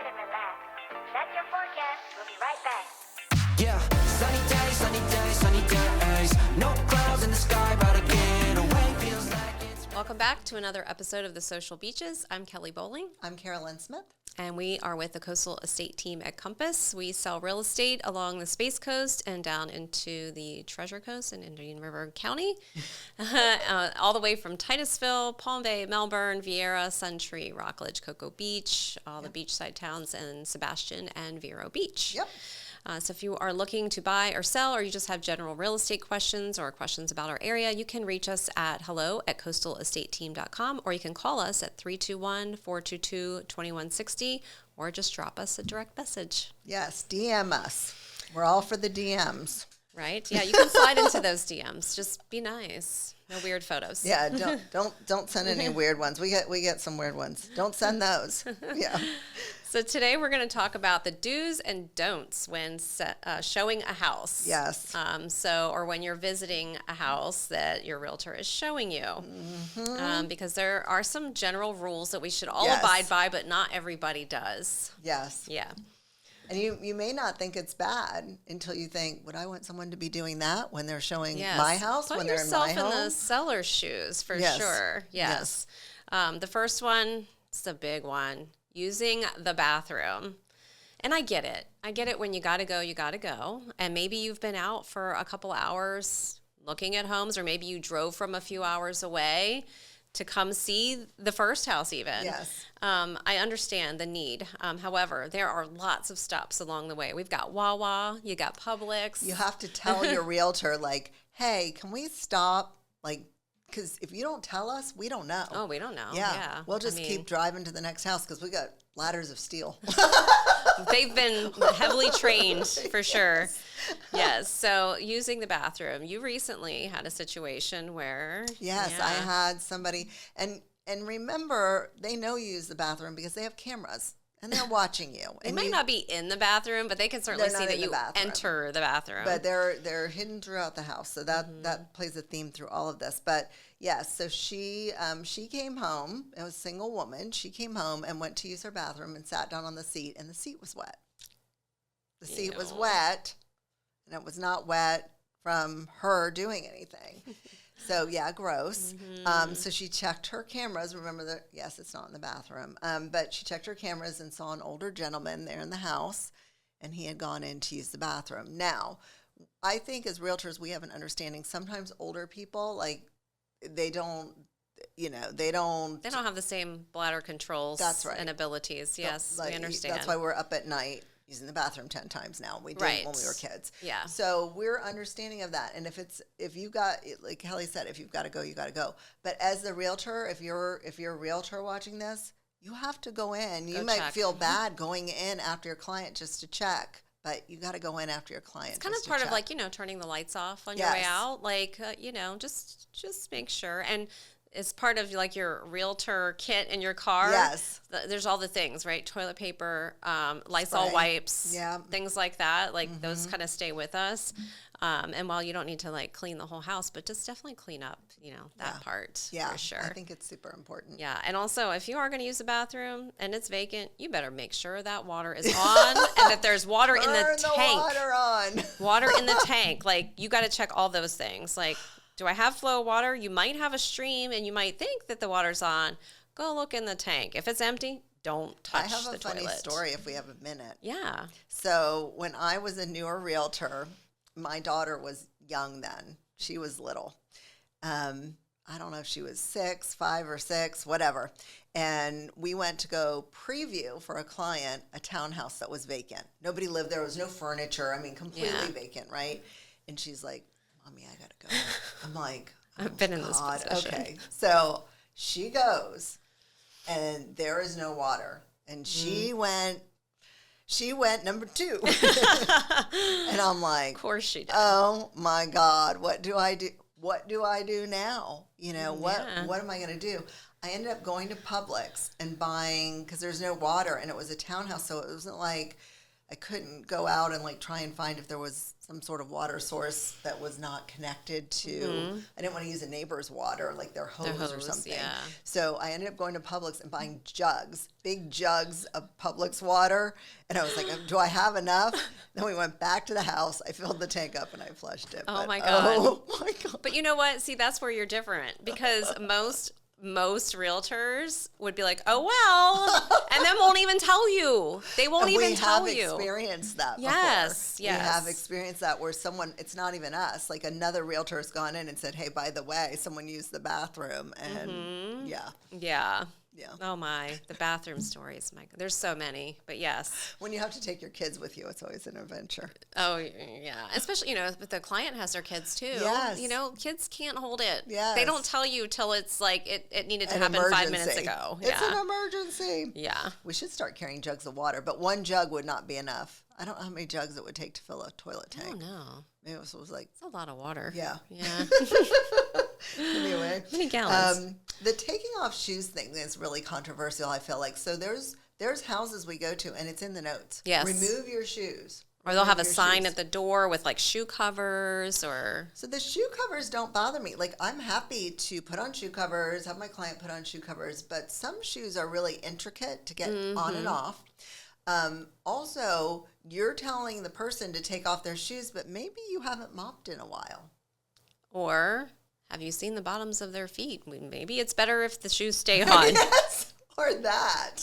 inside and relax. That's your forecast. We'll be right back. Yeah, sunny days, no clouds in the sky, but again, away feels like it's... Welcome back to another episode of The Social Beaches. I'm Kelly Bowling. I'm Carolyn Smith. And we are with the Coastal Estate team at Compass. We sell real estate along the Space Coast and down into the Treasure Coast in Indian River County, all the way from Titusville, Palm Bay, Melbourne, Vieira, Suntree, Rockledge, Cocoa Beach, all the beachside towns, and Sebastian and Vero Beach. Yep. So if you are looking to buy or sell, or you just have general real estate questions or questions about our area, you can reach us at hello@coastalestateteam.com, or you can call us at 321-422-2160, or just drop us a direct message. Yes, DM us. We're all for the DMs. Right? Yeah, you can slide into those DMs. Just be nice. No weird photos. Yeah, don't send any weird ones. We get some weird ones. Don't send those. Yeah. So today we're going to talk about the do's and don'ts when showing a house. Yes. Or when you're visiting a house that your realtor is showing you. Mm-hmm. Because there are some general rules that we should all abide by, but not everybody does. Yes. Yeah. And you may not think it's bad until you think, would I want someone to be doing that when they're showing my house, Put when they're in yourself my home? in the seller's shoes for sure. Yes. The first one, it's the big one. Using the bathroom. And I get it. When you got to go. And maybe you've been out for a couple hours looking at homes, or maybe you drove from a few hours away to come see the first house even. Yes. I understand the need. However, there are lots of stops along the way. We've got Wawa, you got Publix. You have to tell your realtor, like, hey, can we stop? Like, because if you don't tell us, we don't know. Oh, we don't know. Yeah. We'll just keep driving to the next house because we got ladders of steel. They've been heavily trained for sure. Yes. So using the bathroom, you recently had a situation where. Yes, I had somebody. And remember, they know you use the bathroom because they have cameras. And they're watching you. They might not be in the bathroom, but they can certainly see that you enter the bathroom. But they're hidden throughout the house, so that plays a theme through all of this. But yes, so she came home. It was a single woman. She came home and went to use her bathroom and sat down on the seat, and the seat was wet. The seat was wet, and it was not wet from her doing anything. So, yeah, gross. Mm-hmm. So she checked her cameras. Remember that, yes, it's not in the bathroom. But she checked her cameras and saw an older gentleman there in the house, and he had gone in to use the bathroom. Now, I think as realtors, we have an understanding. Sometimes older people, like, they don't have the same bladder controls and abilities. Yes, we understand. That's why we're up at night using the bathroom 10 times now. We did when we were kids. Yeah. So we're understanding of that. And if you got, like Kelly said, if you've got to go, you got to go. But as the realtor, if you're a realtor watching this, you have to go in. You might feel bad going in after your client just to check, but you got to go in after your client. It's kind of part of like, turning the lights off on your way out. Like, just make sure. And it's part of like your realtor kit in your car. Yes. There's all the things, right? Toilet paper, Lysol wipes, things like that. Like those kind of stay with us. And while you don't need to like clean the whole house, but just definitely clean up, that part for sure. I think it's super important. Yeah. And also if you are going to use the bathroom and it's vacant, you better make sure that water is on and that there's water in the tank. Water on. Water in the tank. Like you got to check all those things. Like, do I have flow of water? You might have a stream and you might think that the water's on. Go look in the tank. If it's empty, don't touch the toilet. I have a funny story if we have a minute. Yeah. So when I was a newer realtor, my daughter was young then. She was little. I don't know if she was 5 or 6, whatever. And we went to go preview for a client a townhouse that was vacant. Nobody lived there. There was no furniture. I mean, completely vacant, right? And she's like, Mommy, I gotta go. I'm like, I've been in this position. Okay. So she goes, and there is no water. And she went number 2. And I'm like, of course she did. Oh my God, what do I do? What do I do now? What am I gonna do? I ended up going to Publix and buying, because there's no water, and it was a townhouse, so it wasn't like I couldn't go out and like try and find if there was some sort of water source that was not connected to, I didn't want to use a neighbor's water, like their hose or something. Yeah. So I ended up going to Publix and buying jugs, big jugs of Publix water. And I was like, do I have enough? Then we went back to the house. I filled the tank up and I flushed it. Oh, my God. Oh my God. But you know what? See, that's where you're different, because most realtors would be like, oh, well, and then won't even tell you. They won't even tell you. We have experienced that before. Yes. We have experienced that where someone, it's not even us, like another realtor has gone in and said, hey, by the way, someone used the bathroom. And Yeah. Oh my, the bathroom stories. My, there's so many, but yes. When you have to take your kids with you, it's always an adventure. Oh yeah, especially if the client has their kids too. Yes. Kids can't hold it. Yes. They don't tell you till it's like it needed to An happen emergency. 5 minutes ago. It's an emergency. Yeah. We should start carrying jugs of water, but one jug would not be enough. I don't know how many jugs it would take to fill a toilet tank. Oh no. Maybe it was like It's a lot of water. Yeah. Yeah. Anyway, Many gallons. The taking off shoes thing is really controversial, I feel like. So there's houses we go to, and it's in the notes. Yes. Remove your shoes. Or they'll have a Remove your sign shoes. at the door with like shoe covers or. So the shoe covers don't bother me. Like, I'm happy to put on shoe covers, have my client put on shoe covers, but some shoes are really intricate to get on and off. Also, you're telling the person to take off their shoes, but maybe you haven't mopped in a while. Or have you seen the bottoms of their feet? Maybe it's better if the shoes stay on. Yes, or that.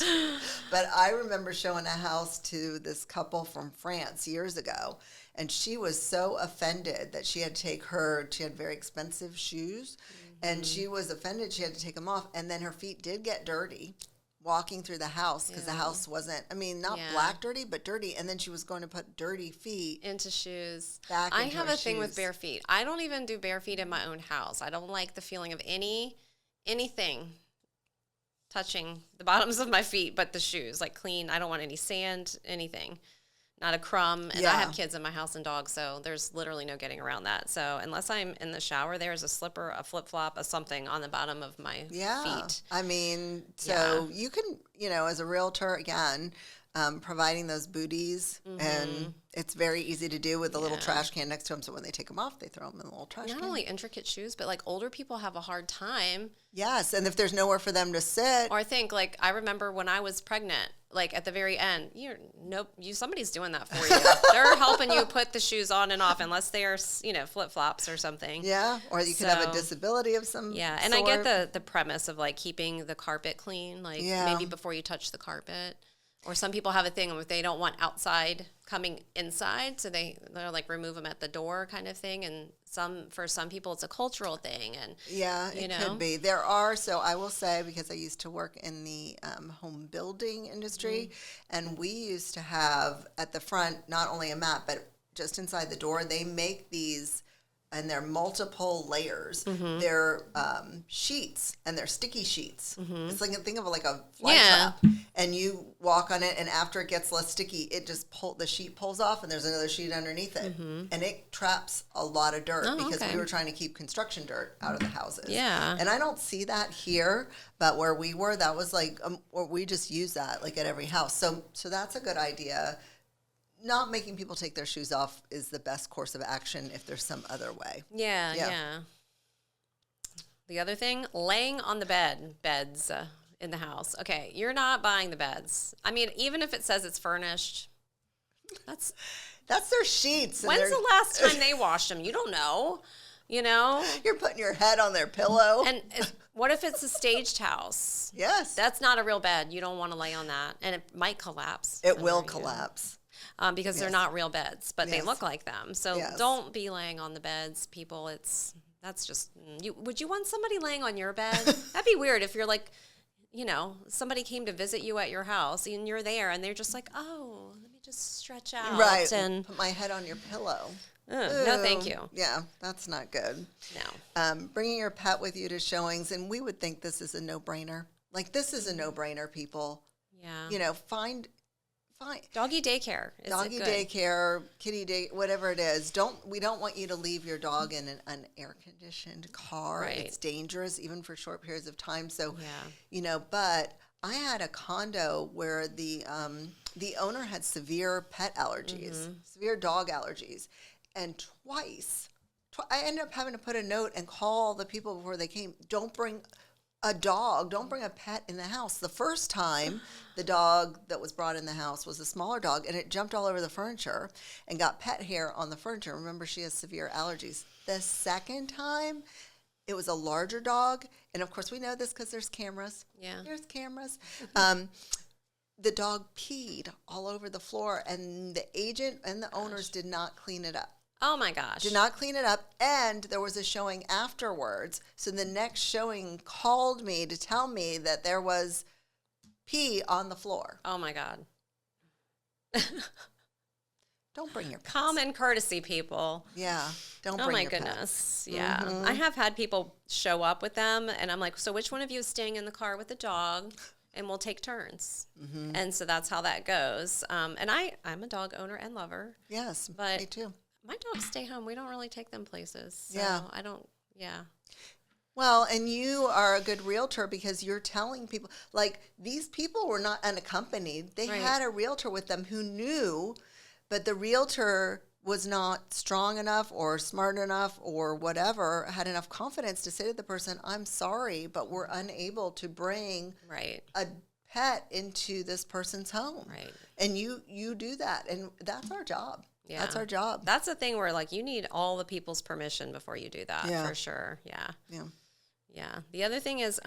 But I remember showing a house to this couple from France years ago, and she was so offended that she had very expensive shoes, and she was offended she had to take them off, and then her feet did get dirty walking through the house because the house wasn't, not black dirty, but dirty, and then she was going to put dirty feet into shoes. I have a thing with bare feet. I don't even do bare feet in my own house. I don't like the feeling of anything touching the bottoms of my feet but the shoes, like clean. I don't want any sand, anything. Not a crumb. And I have kids in my house and dogs, so there's literally no getting around that. So unless I'm in the shower, there's a slipper, a flip-flop, a something on the bottom of my feet. You can, as a realtor, again, providing those booties, and it's very easy to do with a little trash can next to them. So when they take them off, they throw them in the little trash can. Not only intricate shoes, but like older people have a hard time. Yes, and if there's nowhere for them to sit. Or I think, like, I remember when I was pregnant, like at the very end, somebody's doing that for you. They're helping you put the shoes on and off, unless they are, flip-flops or something. Yeah, or you could have a disability of some and sort. I get the premise of like keeping the carpet clean, like maybe before you touch the carpet. Or some people have a thing where they don't want outside coming inside, so they're like remove them at the door kind of thing. And for some people, it's a cultural thing. And it could be. There are, so I will say, because I used to work in the home building industry, and we used to have at the front not only a mat, but just inside the door, they make these. And they're multiple layers. They're sheets, and they're sticky sheets. It's like think of it like a fly trap. And you walk on it, and after it gets less sticky, it just the sheet pulls off, and there's another sheet underneath it, and it traps a lot of dirt because we were trying to keep construction dirt out of the houses. Yeah. And I don't see that here, but where we were, that was like, or we just use that like at every house. So that's a good idea. Not making people take their shoes off is the best course of action if there's some other way. Yeah. The other thing, laying on the beds in the house. Okay, you're not buying the beds. I mean, even if it says it's furnished, that's their sheets. When's the last time they washed them? You don't know. You're putting your head on their pillow. And what if it's a staged house? Yes. That's not a real bed. You don't want to lay on that. And it might collapse. It will collapse. Because they're not real beds, but they look like them. So don't be laying on the beds, people. That's just would you want somebody laying on your bed? That'd be weird if you're like, somebody came to visit you at your house and you're there and they're just like, oh, let me just stretch out. Right. And put my head on your pillow. No, thank you. Yeah, that's not good. No. Bringing your pet with you to showings, and we would think this is a no-brainer. Like, this is a no-brainer, people. Yeah. Fine. Doggy daycare. Doggy daycare, kitty day, whatever it is. We don't want you to leave your dog in an air-conditioned car. Right. It's dangerous, even for short periods of time. So, but I had a condo where the owner had severe pet allergies, severe dog allergies. And twice, I ended up having to put a note and call the people before they came. Don't bring a dog. Don't bring a pet in the house. The first time, the dog that was brought in the house was a smaller dog, and it jumped all over the furniture and got pet hair on the furniture. Remember, she has severe allergies. The second time, it was a larger dog, and of course, we know this because there's cameras. Yeah. There's cameras. The dog peed all over the floor, and the agent and the owners did not clean it up. Oh my gosh. Did not clean it up, and there was a showing afterwards. So the next showing called me to tell me that there was pee on the floor. Oh my God. Don't bring your pets. Common courtesy, people. Yeah, don't Oh bring my your goodness. pets. Yeah. Mhm. I have had people show up with them, and I'm like, so which one of you is staying in the car with the dog? And we'll take turns. Mm-hmm. And so that's how that goes. And I'm a dog owner and lover. Yes, But me too. my dogs stay home. We don't really take them places. So Yeah. I don't, yeah. Well, and you are a good realtor because you're telling people, like, these people were not unaccompanied. They Right. had a realtor with them who knew, but the realtor was not strong enough or smart enough or whatever, had enough confidence to say to the person, I'm sorry, but we're unable to bring Right. a pet into this person's home. Right. And you do that. And that's our job. Yeah. That's our job. That's the thing where, like, you need all the people's permission before you do that, Yeah. for sure. Yeah. Yeah. Yeah. The other thing is,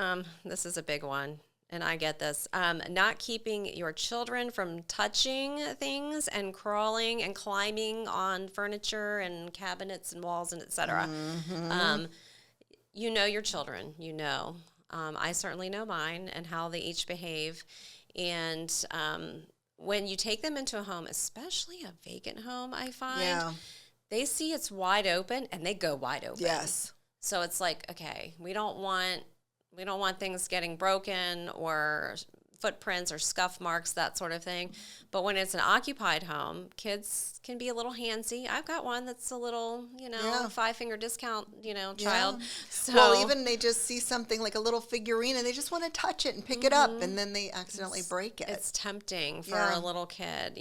this is a big one, and I get this, not keeping your children from touching things and crawling and climbing on furniture and cabinets and walls and et cetera. You know your children, you know. I certainly know mine and how they each behave. And when you take them into a home, especially a vacant home, I find, Yeah. they see it's wide open and they go wide open. Yes. So it's like, okay, we don't want things getting broken or footprints or scuff marks, that sort of thing. But when it's an occupied home, kids can be a little handsy. I've got one that's a little, Yeah. 5-finger discount, child. Yeah. So Well, even they just see something like a little figurine and they just want to touch it and pick it up, and then they accidentally break it. it's tempting for Yeah. a little kid,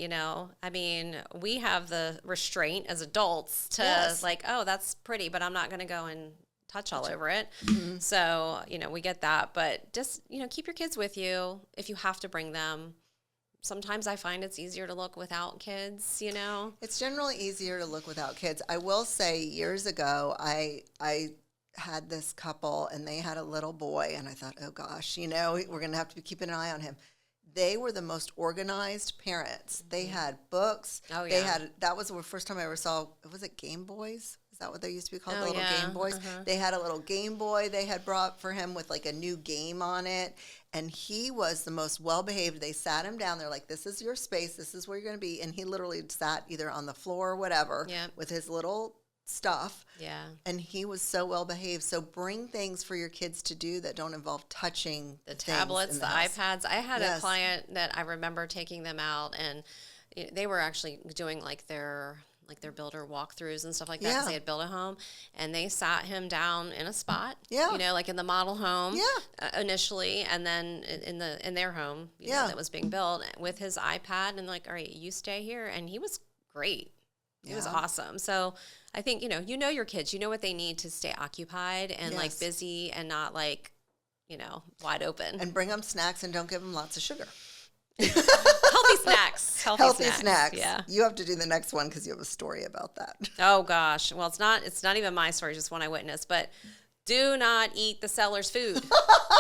I mean, we have the restraint as adults to Yes. like, oh, that's pretty, but I'm not going to go and touch all over it. So, we get that, but just, keep your kids with you if you have to bring them. Sometimes I find it's easier to look without kids, It's generally easier to look without kids. I will say years ago, I had this couple and they had a little boy, and I thought, oh gosh, we're going to have to be keeping an eye on him. They were the most organized parents. They had books. Oh, They yeah. that was the first time I ever saw, was it Game Boys? Is that what they used to be called? Oh, The little yeah. Game Boys? Uh-huh. They had a little Game Boy they had brought for him with like a new game on it. And he was the most well-behaved. They sat him down. They're like, this is your space. This is where you're going to be. And he literally sat either on the floor or whatever Yep. with his little stuff. Yeah. And he was so well-behaved. So bring things for your kids to do that don't involve touching The things tablets, in the house. iPads. I had Yes. a client that I remember taking them out, and they were actually doing like their builder walkthroughs and stuff like that because Yeah. they had built a home, and they sat him down in a spot, Yeah. like in the model home, Yeah. Initially, and then in their home, Yeah. that was being built with his iPad, and like, all right, you stay here, and he was great. He was Yeah. awesome. So I think, your kids, you know what they need to stay occupied and like Yes. busy and not like, wide open. And bring them snacks and don't give them lots of sugar. Healthy snacks. Healthy snacks. Yeah. You have to do the next one because you have a story about that. Oh gosh. Well, it's not even my story, just one I witnessed, but do not eat the seller's food.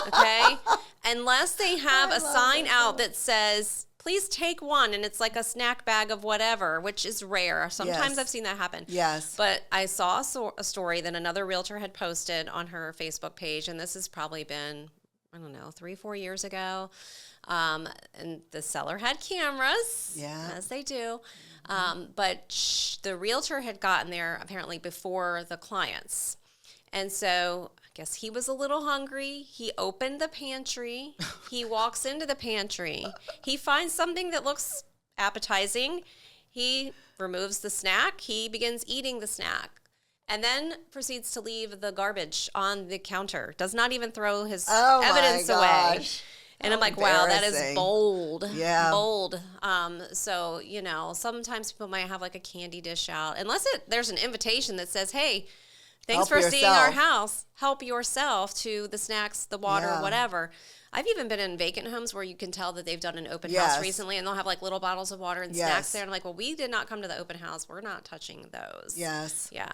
Okay? Unless they have I a love sign that out that says, please take one, and it's like a snack bag of whatever, which is rare. Sometimes Yes. I've seen that happen. Yes. But I saw a story that another realtor had posted on her Facebook page, and this has probably been, 3-4 years ago. And the seller had cameras, Yeah. as they do. But the realtor had gotten there apparently before the clients. And so I guess he was a little hungry. He opened the pantry. He walks into the pantry. He finds something that looks appetizing. He removes the snack. He begins eating the snack. And then proceeds to leave the garbage on the counter. Does not even throw his Oh, my evidence away. gosh. And I'm like, wow, that is embarrassing. bold. Yeah. Bold. So, sometimes people might have like a candy dish out. Unless there's an invitation that says, hey, thanks Help for seeing our yourself. house. Help yourself to the snacks, the water, Yeah. whatever. I've even been in vacant homes where you can tell that they've done an open Yes. house recently, and they'll have like little bottles of water and Yes. snacks there. And I'm like, well, we did not come to the open house. We're not touching those. Yes. Yeah.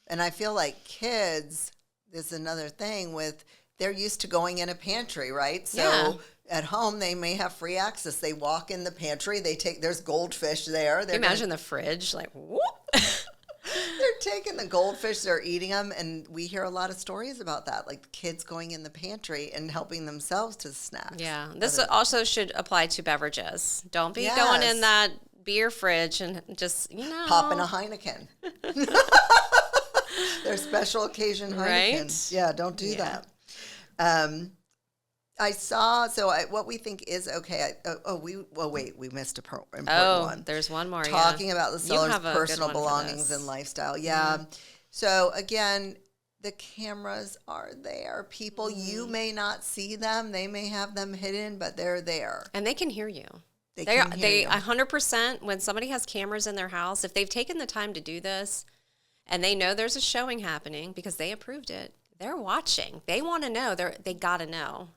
And I feel like kids, this is another thing with, they're used to going in a pantry, right? So Yeah. at home, they may have free access. They walk in the pantry, there's goldfish there. Can you imagine the fridge? Like, whoop. They're taking the goldfish, they're eating them, and we hear a lot of stories about that, like kids going in the pantry and helping themselves to snacks. Yeah. This also should apply to beverages. Don't be going Yes. in that beer fridge and just, Popping a Heineken. They're special occasion Heinekens. Right? Yeah, don't do Yeah. that. I saw, what we think is okay. We missed an important one. There's one more. Talking about the You seller's have a good personal one for belongings this. and lifestyle. Yeah. So again, the cameras are there. People, you may not see them. They may have them hidden, but they're there. And they can hear you. They They can hear you. 100%, when somebody has cameras in their house, if they've taken the time to do this and they know there's a showing happening because they approved it, they're watching. They want to know. They got to know.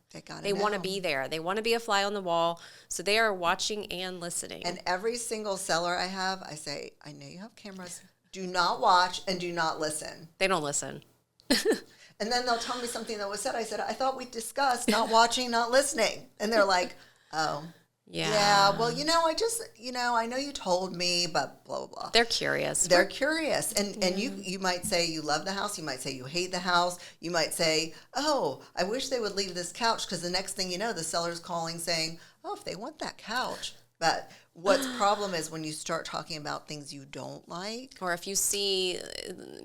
They want to be there. They want to be a fly on the wall. So they are watching and listening. And every single seller I have, I say, I know you have cameras. Do not watch and do not listen. They don't listen. And then they'll tell me something that was said. I said, I thought we discussed not watching, not listening. And they're like, oh. Yeah, well, I know you told me, but blah, blah, blah. They're curious. They're curious. And you might say you love the house. You might say you hate the house. You might say, oh, I wish they would leave this couch, because the next thing you know, the seller's calling saying, oh, if they want that couch. But what's problem is when you start talking about things you don't like. Or if you see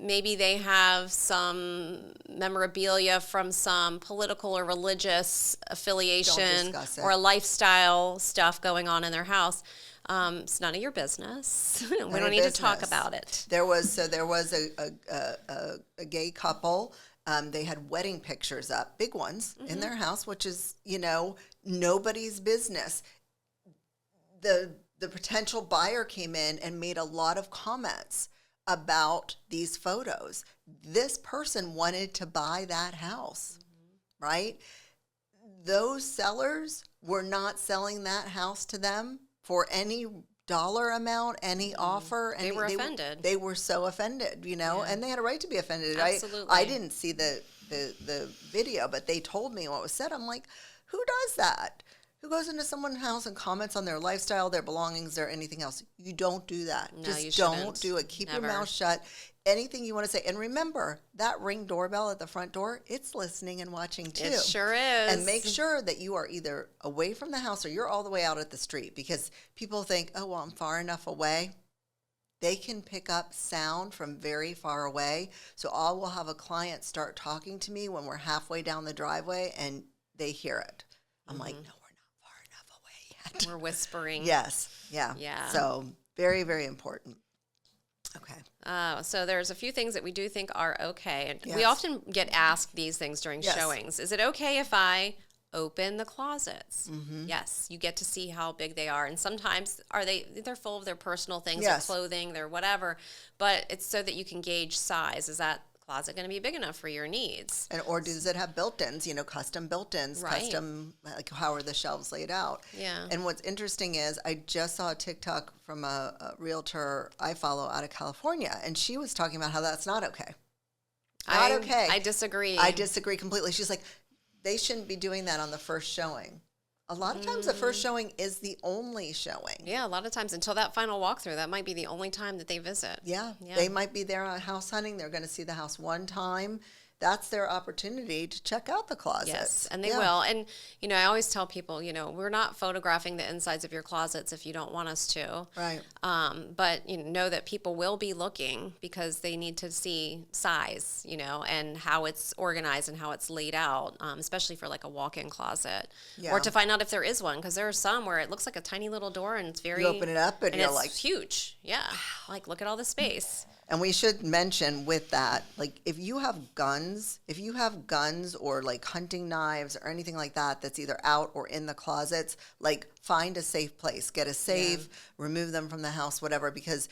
maybe they have some memorabilia from some political or religious affiliation discuss it. or a lifestyle stuff going on in their house, it's none of your business. We don't need to talk business. about it. There was a gay couple. They had wedding pictures up, big ones, in their house, which is, nobody's business. The potential buyer came in and made a lot of comments about these photos. This person wanted to buy that house, right? Those sellers were not selling that house to them for any dollar amount, any offer. They were offended. They were so offended, and they had a right to be offended. Absolutely. I didn't see the video, but they told me what was said. I'm like, who does that? Who goes into someone's house and comments on their lifestyle, their belongings, or anything else? You don't do that. No, Just you don't shouldn't. do it. Keep Never. your mouth shut. Anything you want to say. And remember, that Ring doorbell at the front door, it's listening and watching too. It sure is. And make sure that you are either away from the house or you're all the way out at the street, because people think, oh, well, I'm far enough away. They can pick up sound from very far away. So I will have a client start talking to me when we're halfway down the driveway and they hear it. I'm like, no, we're not far enough away yet. We're whispering. Yes. Yeah. Yeah. So very, very important. Okay. So there's a few things that we do think are okay. And we Yes. often get asked these things during Yes. showings. Is it okay if I open the closets? Mm-hmm. Yes, you get to see how big they are. And sometimes they're full of their personal things, Yes. their clothing, their whatever. But it's so that you can gauge size. Is that closet going to be big enough for your needs? Or does it have built-ins, custom built-ins, Right. custom, like how are the shelves laid out? Yeah. And what's interesting is I just saw a TikTok from a realtor I follow out of California, and she was talking about how that's not okay. Not okay. I disagree. I disagree completely. She's like, they shouldn't be doing that on the first showing. A lot of times the first showing is the only showing. Yeah, a lot of times until that final walkthrough, that might be the only time that they visit. Yeah. Yeah. They might be there on house hunting. They're going to see the house one time. That's their opportunity to check out the closets. Yes, and they Yeah. will. And, I always tell people, we're not photographing the insides of your closets if you don't want us to. Right. But, know that people will be looking because they need to see size, and how it's organized and how it's laid out, especially for like a walk-in closet. Yeah. Or to find out if there is one, because there are some where it looks like a tiny little door and it's very... You open it up and you're it's like... huge. Yeah. Like, look at all the space. And we should mention with that, like if you have guns or like hunting knives or anything like that that's either out or in the closets, like find a safe place, get a safe, remove them from the house, whatever, because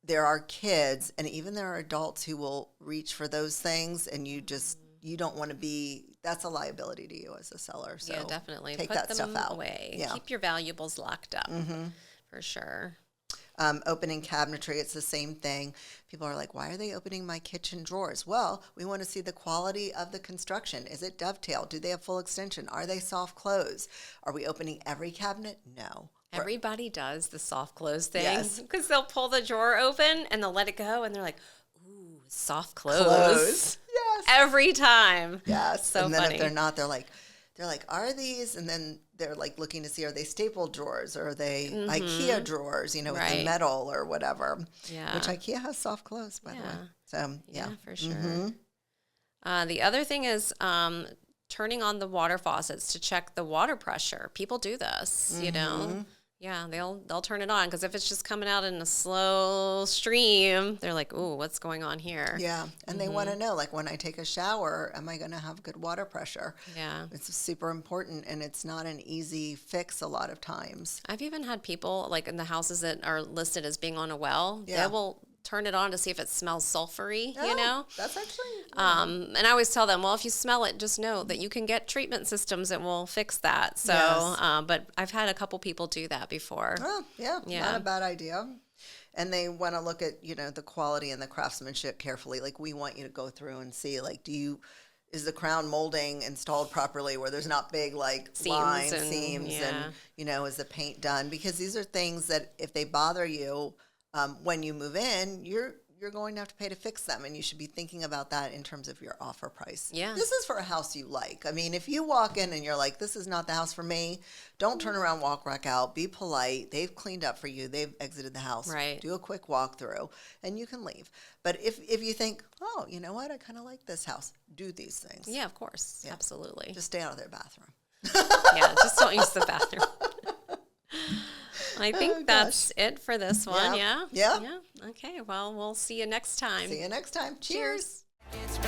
there are kids and even there are adults who will reach for those things, and you don't want to be, that's a liability to you as a seller. So yeah, definitely. take Put that them stuff out. away. Yeah. Keep your valuables locked up for sure. Opening cabinetry, it's the same thing. People are like, why are they opening my kitchen drawers? Well, we want to see the quality of the construction. Is it dovetail? Do they have full extension? Are they soft close? Are we opening every cabinet? No. Everybody does the soft close thing Yes. because they'll pull the drawer open and they'll let it go and they're like, ooh, soft close. Yes. Every time. Yes. So and then funny. if they're not, they're like, are these? And then they're like looking to see, are they staple drawers or are they IKEA drawers, with the metal or whatever. Yeah. Which IKEA has soft close, by the way. So, yeah. For sure. The other thing is turning on the water faucets to check the water pressure. People do this, you know. Yeah, they'll turn it on because if it's just coming out in a slow stream, they're like, "Ooh, what's going on here?" Yeah, and they want to know, like, when I take a shower, am I going to have good water pressure? Yeah. It's super important, and it's not an easy fix a lot of times. I've even had people, like, in the houses that are listed as being on a well, Yeah. they will turn it on to see if it smells sulfury, you know? That's actually... And I always tell them, well, if you smell it, just know that you can get treatment systems that will fix that. So, Yes. but I've had a couple people do that before. Oh, yeah, Yeah. not a bad idea. And they want to look at, the quality and the craftsmanship carefully. Like, we want you to go through and see, like, is the crown molding installed properly where there's not big, like, Seams seams yeah. and, is the paint done? Because these are things that if they bother you when you move in, you're going to have to pay to fix them, and you should be thinking about that in terms of your offer price. Yeah. This is for a house you like. I mean, if you walk in and you're like, this is not the house for me, don't turn around, walk back out, be polite. They've cleaned up for you. They've exited the house. Right. Do a quick walkthrough, and you can leave. But if you think, oh, you know what, I kind of like this house, do these things. Yeah, of course. Yeah. Absolutely. Just stay out of their bathroom. Yeah, just don't use the bathroom. I think that's it for this one. Yeah. Yeah. Okay. Well, we'll see you next time. See you next time. Cheers. Cheers. It's